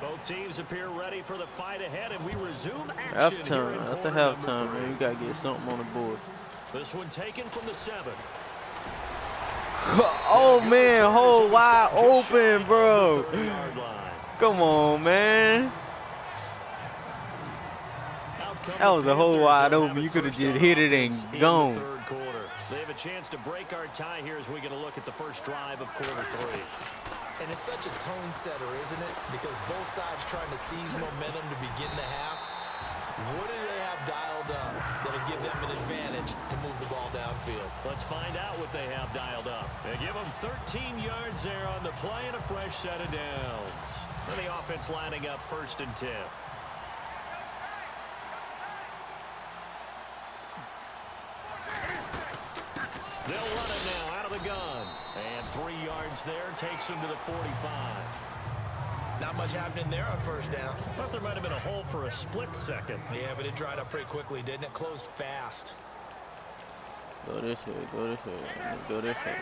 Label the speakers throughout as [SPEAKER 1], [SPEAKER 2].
[SPEAKER 1] Both teams appear ready for the fight ahead, and we resume action.
[SPEAKER 2] Halftime. After halftime, man, you got to get something on the board.
[SPEAKER 1] This one taken from the 7.
[SPEAKER 2] Oh, man, hole wide open, bro. Come on, man. That was a hole wide open. You could have just hit it and gone.
[SPEAKER 1] They have a chance to break our tie here as we get a look at the first drive of quarter 3.
[SPEAKER 3] And it's such a tone setter, isn't it? Because both sides trying to seize momentum to begin the half. What do they have dialed up that'll give them an advantage to move the ball downfield?
[SPEAKER 1] Let's find out what they have dialed up. They give them 13 yards there on the play and a fresh set of downs. And the offense lining up 1st and 10. They'll run it now out of the gun. And 3 yards there takes him to the 45.
[SPEAKER 3] Not much happening there on 1st down.
[SPEAKER 1] Thought there might have been a hole for a split second.
[SPEAKER 3] Yeah, but it dried up pretty quickly, didn't it? Closed fast.
[SPEAKER 2] Go this way, go this way, go this way.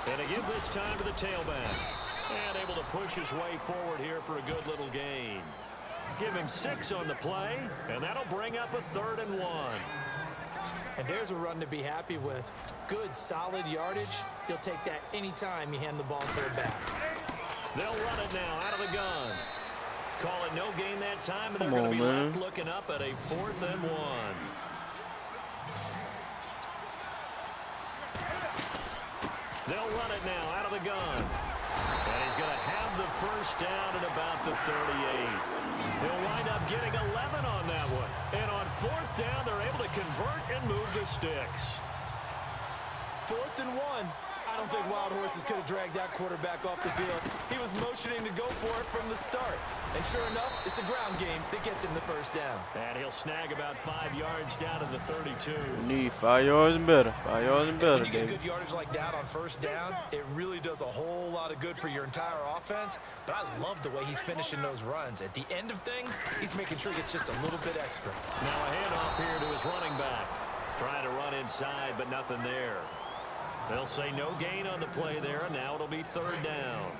[SPEAKER 1] And they give this time to the tailback. And able to push his way forward here for a good little gain. Give him 6 on the play, and that'll bring up a 3rd and 1.
[SPEAKER 3] And there's a run to be happy with. Good, solid yardage. He'll take that anytime you hand the ball to a back.
[SPEAKER 1] They'll run it now out of the gun. Call it no gain that time, and they're going to be left looking up at a 4th and 1. They'll run it now out of the gun. And he's going to have the 1st down at about the 38. He'll wind up getting 11 on that one. And on 4th down, they're able to convert and move the sticks.
[SPEAKER 3] 4th and 1. I don't think Wild Horses could have dragged that quarterback off the field. He was motioning to go for it from the start. And sure enough, it's the ground game that gets him the 1st down.
[SPEAKER 1] And he'll snag about 5 yards down to the 32.
[SPEAKER 2] We need 5 yards and better. 5 yards and better,
[SPEAKER 3] when you get good yardage like that on 1st down, it really does a whole lot of good for your entire offense. But I love the way he's finishing those runs. At the end of things, he's making sure he gets just a little bit extra.
[SPEAKER 1] Now a handoff here to his running back. Trying to run inside, but nothing there. They'll say no gain on the play there, and now it'll be 3rd down.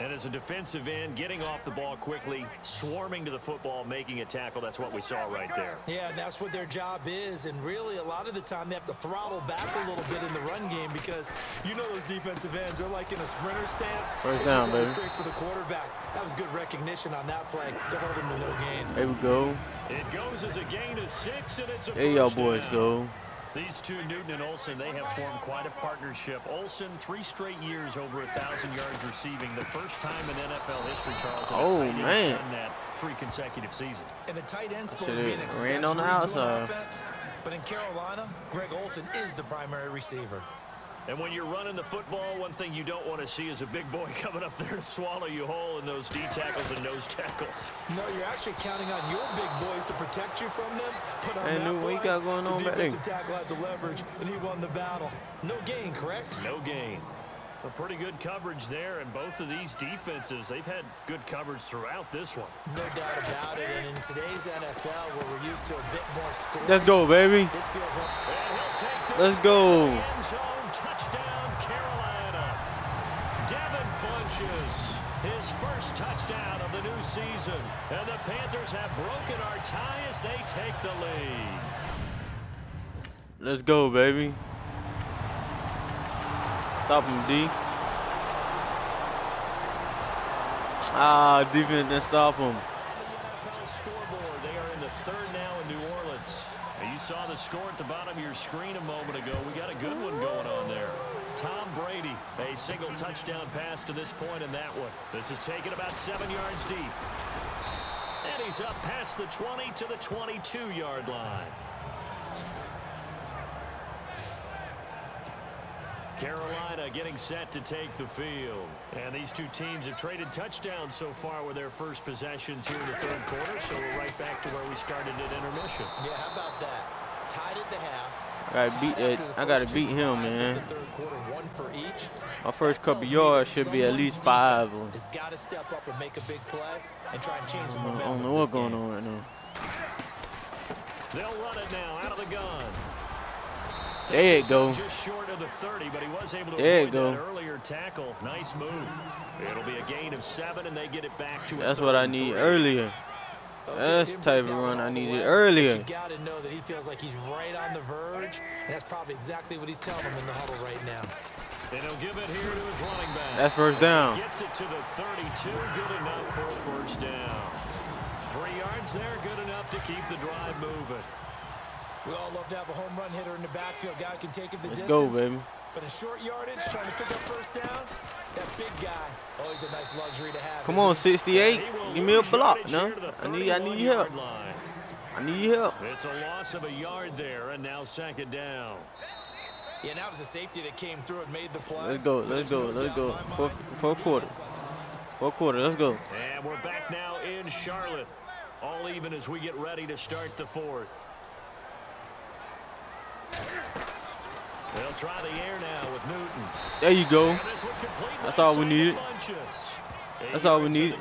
[SPEAKER 1] And as a defensive end, getting off the ball quickly, swarming to the football, making a tackle, that's what we saw right there.
[SPEAKER 3] Yeah, and that's what their job is. And really, a lot of the time, they have to throttle back a little bit in the run game because you know those defensive ends, they're like in a sprinter stance.
[SPEAKER 2] 1st down, baby.
[SPEAKER 3] Straight for the quarterback. That was good recognition on that play. They're holding to no gain.
[SPEAKER 2] There we go.
[SPEAKER 1] It goes as a gain of 6, and it's a
[SPEAKER 2] there y'all
[SPEAKER 1] first
[SPEAKER 2] boys
[SPEAKER 1] down.
[SPEAKER 2] go.
[SPEAKER 1] These two, Newton and Olsen, they have formed quite a partnership. Olsen, 3 straight years over 1,000 yards receiving. The first time in NFL history, Charles.
[SPEAKER 2] Oh, man.
[SPEAKER 1] Done that 3 consecutive seasons.
[SPEAKER 3] And the tight end supposed to be an accessory
[SPEAKER 2] ran on the
[SPEAKER 3] to
[SPEAKER 2] outside.
[SPEAKER 3] an offense. But in Carolina, Greg Olsen is the primary receiver.
[SPEAKER 1] And when you're running the football, one thing you don't want to see is a big boy coming up there to swallow you whole in those D tackles and nose tackles.
[SPEAKER 3] No, you're actually counting on your big boys to protect you from them. Put on
[SPEAKER 2] Hey,
[SPEAKER 3] that
[SPEAKER 2] what you
[SPEAKER 3] play,
[SPEAKER 2] got going on
[SPEAKER 3] the
[SPEAKER 2] back there?
[SPEAKER 3] defensive tackle had the leverage, and he won the battle. No gain, correct?
[SPEAKER 1] No gain. A pretty good coverage there, and both of these defenses, they've had good coverage throughout this one.
[SPEAKER 3] No doubt about it, and in today's NFL, where we're used to a bit more scoring.
[SPEAKER 2] Let's go, baby.
[SPEAKER 3] This feels like...
[SPEAKER 1] And he'll take this
[SPEAKER 2] Let's go.
[SPEAKER 1] end zone. Touchdown, Carolina. Devin Funches, his first touchdown of the new season. And the Panthers have broken our tie as they take the lead.
[SPEAKER 2] Let's go, baby. Stop him, D. Defense didn't stop him.
[SPEAKER 1] NFL scoreboard. They are in the 3rd now in New Orleans. And you saw the score at the bottom of your screen a moment ago. We got a good one going on there. Tom Brady, a single touchdown pass to this point in that one. This is taken about 7 yards deep. And he's up past the 20 to the 22-yard line. Carolina getting set to take the field. And these two teams have traded touchdowns so far with their first possessions here in the 3rd quarter. So we're right back to where we started at intermission.
[SPEAKER 3] Yeah, how about that? Tied at the half.
[SPEAKER 2] I gotta beat him, man.
[SPEAKER 3] The 3rd quarter, 1 for each.
[SPEAKER 2] My first couple yards should be at least 5.
[SPEAKER 3] Has got to step up and make a big play and try and change the
[SPEAKER 2] I
[SPEAKER 3] momentum.
[SPEAKER 2] don't know what's going on right now.
[SPEAKER 1] They'll run it now out of the gun.
[SPEAKER 2] There you go.
[SPEAKER 1] Just short of the 30, but he was able to
[SPEAKER 2] There you
[SPEAKER 1] avoid
[SPEAKER 2] go.
[SPEAKER 1] that earlier tackle. Nice move. It'll be a gain of 7, and they get it back to
[SPEAKER 2] That's
[SPEAKER 1] a
[SPEAKER 2] what I
[SPEAKER 1] 3rd
[SPEAKER 2] need
[SPEAKER 1] and 3.
[SPEAKER 2] earlier. That's the type of run I needed earlier.
[SPEAKER 3] You got to know that he feels like he's right on the verge, and that's probably exactly what he's telling him in the huddle right now.
[SPEAKER 1] And he'll give it here to his running back.
[SPEAKER 2] That's first down.
[SPEAKER 1] Gets it to the 32. Good enough for a first down. 3 yards there. Good enough to keep the drive moving.
[SPEAKER 3] We all love to have a home run hitter in the backfield. Guy can take it the distance.
[SPEAKER 2] Go, baby.
[SPEAKER 3] But in short yardage, trying to pick up first downs, that big guy, always a nice luxury to have.
[SPEAKER 2] Come on, 68. Give me a block, no? I need help. I need help.
[SPEAKER 1] It's a loss of a yard there, and now 2nd down.
[SPEAKER 3] Yeah, and that was a safety that came through and made the play.
[SPEAKER 2] Let's go, let's go, let's go. Fourth quarter. Fourth quarter, let's go.
[SPEAKER 1] And we're back now in Charlotte. All even as we get ready to start the 4th. They'll try the air now with Newton.
[SPEAKER 2] There you go. That's all we needed. That's all we need.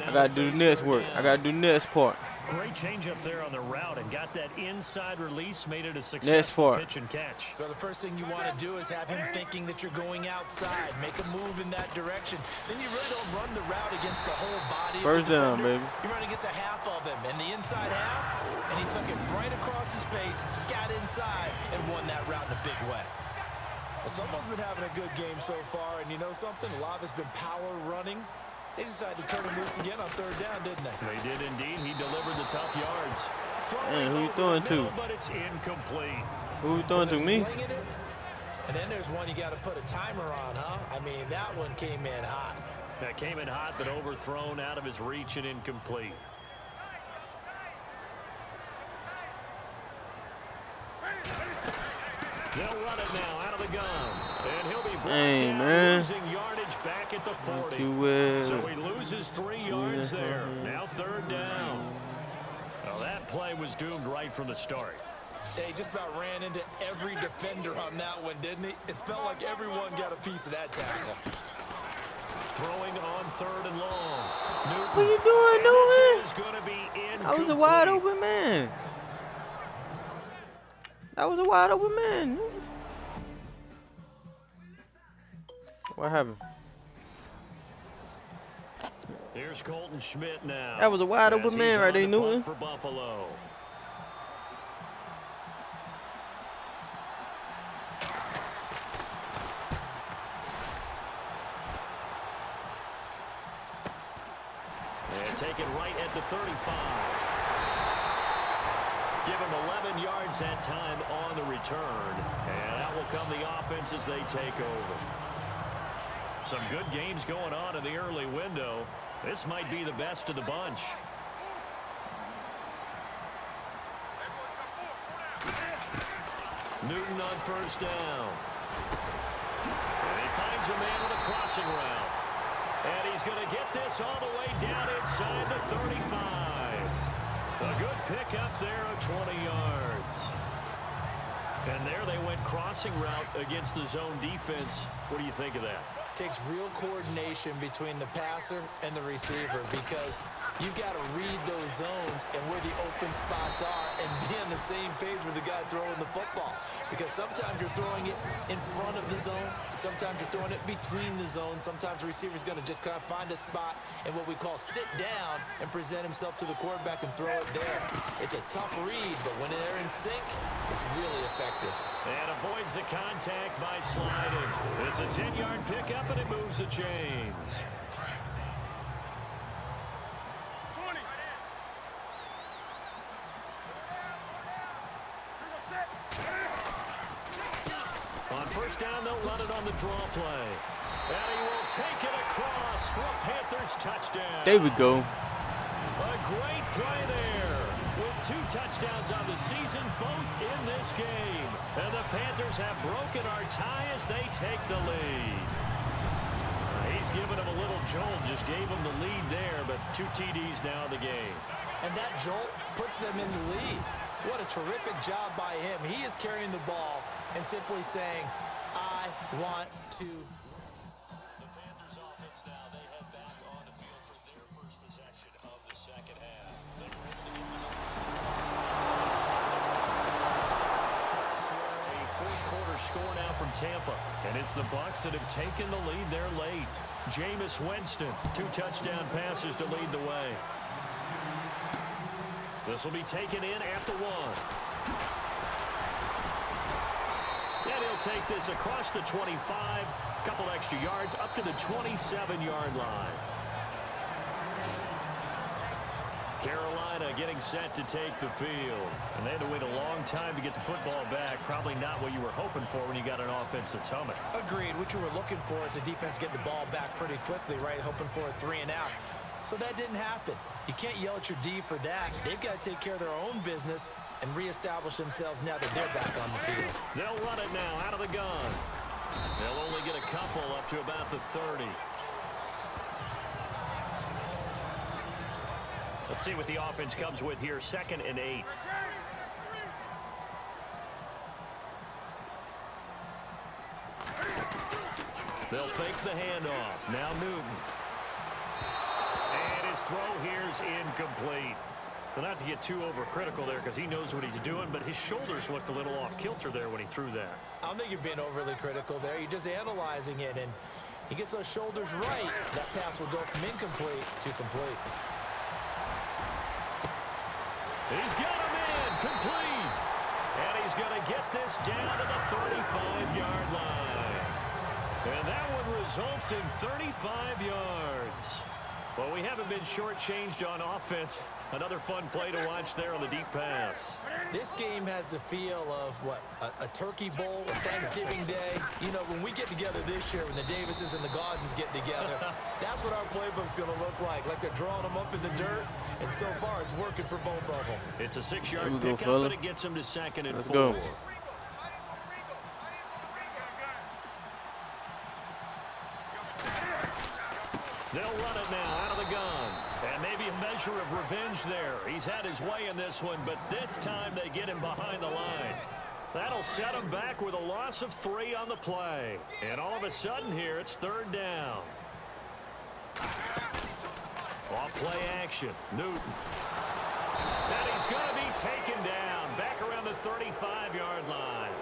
[SPEAKER 2] I got to do the next work. I got to do the next part.
[SPEAKER 1] Great change up there on the route and got that inside release, made it a successful pitch and catch.
[SPEAKER 3] So the first thing you want to do is have him thinking that you're going outside, make a move in that direction. Then you really don't run the route against the whole body.
[SPEAKER 2] First down, baby.
[SPEAKER 3] You run against a half of him, and the inside half, and he took it right across his face, got inside, and won that route in a big way. Well, someone's been having a good game so far, and you know something? A lot of it's been power running. They decided to turn him loose again on 3rd down, didn't they?
[SPEAKER 1] They did indeed. He delivered the tough yards.
[SPEAKER 2] Hey, who you throwing to?
[SPEAKER 1] But it's incomplete.
[SPEAKER 2] Who you throwing to, me?
[SPEAKER 3] And then there's one you got to put a timer on, huh? I mean, that one came in hot.
[SPEAKER 1] That came in hot, but overthrown out of his reach and incomplete. They'll run it now out of the gun. And he'll be brought down, losing yardage back at the 40. So he loses 3 yards there. Now 3rd down. Well, that play was doomed right from the start.
[SPEAKER 3] They just about ran into every defender on that one, didn't he? It felt like everyone got a piece of that tackle.
[SPEAKER 1] Throwing on 3rd and long. Newton.
[SPEAKER 2] What you doing, Newton?
[SPEAKER 1] Is going to be incomplete.
[SPEAKER 2] That was a wide open man. That was a wide open man. What happened?
[SPEAKER 1] Here's Colton Schmidt now.
[SPEAKER 2] That was a wide open man right there, Newton.
[SPEAKER 1] For Buffalo. And take it right at the 35. Give him 11 yards that time on the return. And out will come the offense as they take over. Some good games going on in the early window. This might be the best of the bunch. Newton on 1st down. And he finds a man with a crossing route. And he's going to get this all the way down inside the 35. A good pick up there of 20 yards. And there they went crossing route against the zone defense. What do you think of that?
[SPEAKER 3] Takes real coordination between the passer and the receiver because you've got to read those zones and where the open spots are and be on the same page with the guy throwing the football. Because sometimes you're throwing it in front of the zone. Sometimes you're throwing it between the zones. Sometimes the receiver's going to just kind of find a spot and what we call sit down and present himself to the quarterback and throw it there. It's a tough read, but when they're in sync, it's really effective.
[SPEAKER 1] And avoids the contact by sliding. It's a 10-yard pickup, and it moves the chains. On 1st down, they'll run it on the draw play. And he will take it across for a Panthers touchdown.
[SPEAKER 2] There we go.
[SPEAKER 1] A great play there. With 2 touchdowns on the season, both in this game. And the Panthers have broken our tie as they take the lead. He's given him a little jolt, just gave him the lead there, but 2 TDs now in the game.
[SPEAKER 3] And that jolt puts them in the lead. What a terrific job by him. He is carrying the ball and simply saying, I want to.
[SPEAKER 1] The Panthers offense now, they head back on the field for their first possession of the second half. A Tampa. And it's the Bucs that have taken the lead there late. Jameis Winston, 2 touchdown passes to lead the way. This will be taken in at the 1. And he'll take this across the 25. Couple extra yards up to the 27-yard line. Carolina getting set to take the field. And they had to wait a long time to get the football back. Probably not what you were hoping for when you got an offense that's humming.
[SPEAKER 3] Agreed. What you were looking for is the defense getting the ball back pretty quickly, right? Hoping for a 3 and out. So that didn't happen. You can't yell at your D for that. They've got to take care of their own business and reestablish themselves now that they're back on the field.
[SPEAKER 1] They'll run it now out of the gun. They'll only get a couple up to about the 30. Let's see what the offense comes with here. 2nd and 8. They'll fake the handoff. Now Newton. And his throw here's incomplete. Well, not to get too overcritical there because he knows what he's doing, but his shoulders looked a little off kilter there when he threw that.
[SPEAKER 3] I don't think you're being overly critical there. You're just analyzing it, and he gets those shoulders right. That pass will go from incomplete to complete.
[SPEAKER 1] He's got him in, complete. And he's going to get this down to the 35-yard line. And that one results in 35 yards. Well, we haven't been shortchanged on offense. Another fun play to watch there on the deep pass.
[SPEAKER 3] This game has the feel of, what, a turkey bowl, a Thanksgiving Day. You know, when we get together this year, when the Davises and the Gaudens get together, that's what our playbook's going to look like they're drawing them up in the dirt, and so far it's working for both of them.
[SPEAKER 1] It's a 6-yard pickup, and it gets them to 2nd and 4.
[SPEAKER 2] Go.
[SPEAKER 1] They'll run it now out of the gun. And maybe a measure of revenge there. He's had his way in this one, but this time they get him behind the line. That'll set him back with a loss of 3 on the play. And all of a sudden here, it's 3rd down. Off play action. Newton. And he's going to be taken down back around the 35-yard line.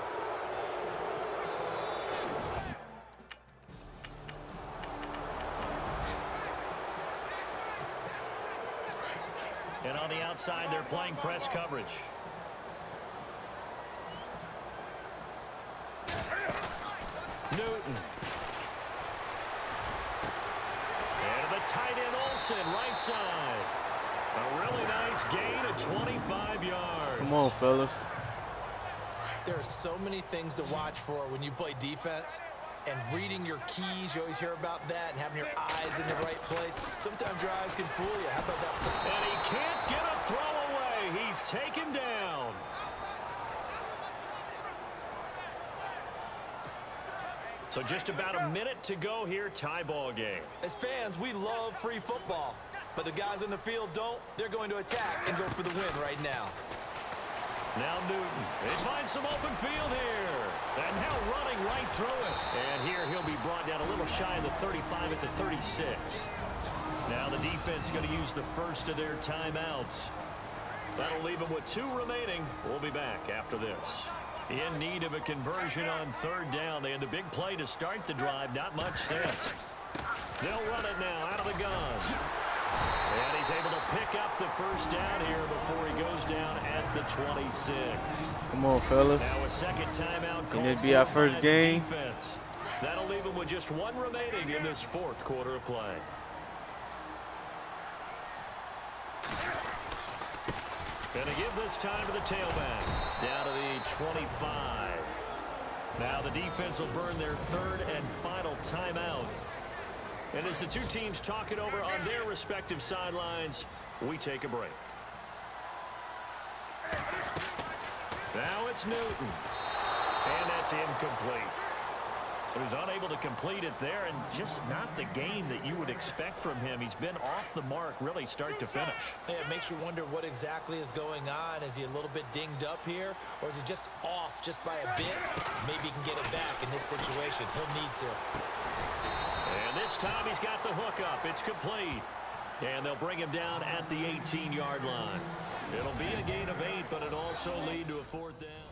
[SPEAKER 1] And on the outside, they're playing press coverage. Newton. And the tight end Olsen, right side. A really nice gain of 25 yards.
[SPEAKER 2] Come on, fellas.
[SPEAKER 3] There are so many things to watch for when you play defense. And reading your keys, you always hear about that, and having your eyes in the right place. Sometimes your eyes can fool you. How about that?
[SPEAKER 1] And he can't get a throw away. He's taken down. So just about a minute to go here, tie ball game.
[SPEAKER 3] As fans, we love free football. But the guys in the field don't. They're going to attack and go for the win right now.
[SPEAKER 1] Now Newton. They find some open field here. And now running right through it. And here he'll be brought down a little shy of the 35 at the 36. Now the defense going to use the first of their timeouts. That'll leave them with 2 remaining. We'll be back after this. In need of a conversion on 3rd down. They had the big play to start the drive. Not much sense. They'll run it now out of the gun. And he's able to pick up the first down here before he goes down at the 26.
[SPEAKER 2] Come on, fellas.
[SPEAKER 1] Now a second timeout.
[SPEAKER 2] Can it be our first game?
[SPEAKER 1] Defense. That'll leave him with just 1 remaining in this 4th quarter of play. Going to give this time to the tailback. Down to the 25. Now the defense will burn their 3rd and final timeout. And as the 2 teams talk it over on their respective sidelines, we take a break. Now it's Newton. And that's incomplete. So he's unable to complete it there, and just not the game that you would expect from him. He's been off the mark really start to finish.
[SPEAKER 3] Yeah, it makes you wonder what exactly is going on. Is he a little bit dinged up here, or is he just off just by a bit? Maybe he can get it back in this situation. He'll need to.
[SPEAKER 1] And this time he's got the hook up. It's complete. And they'll bring him down at the 18-yard line. It'll be a gain of 8, but it'll also lead to a 4th down.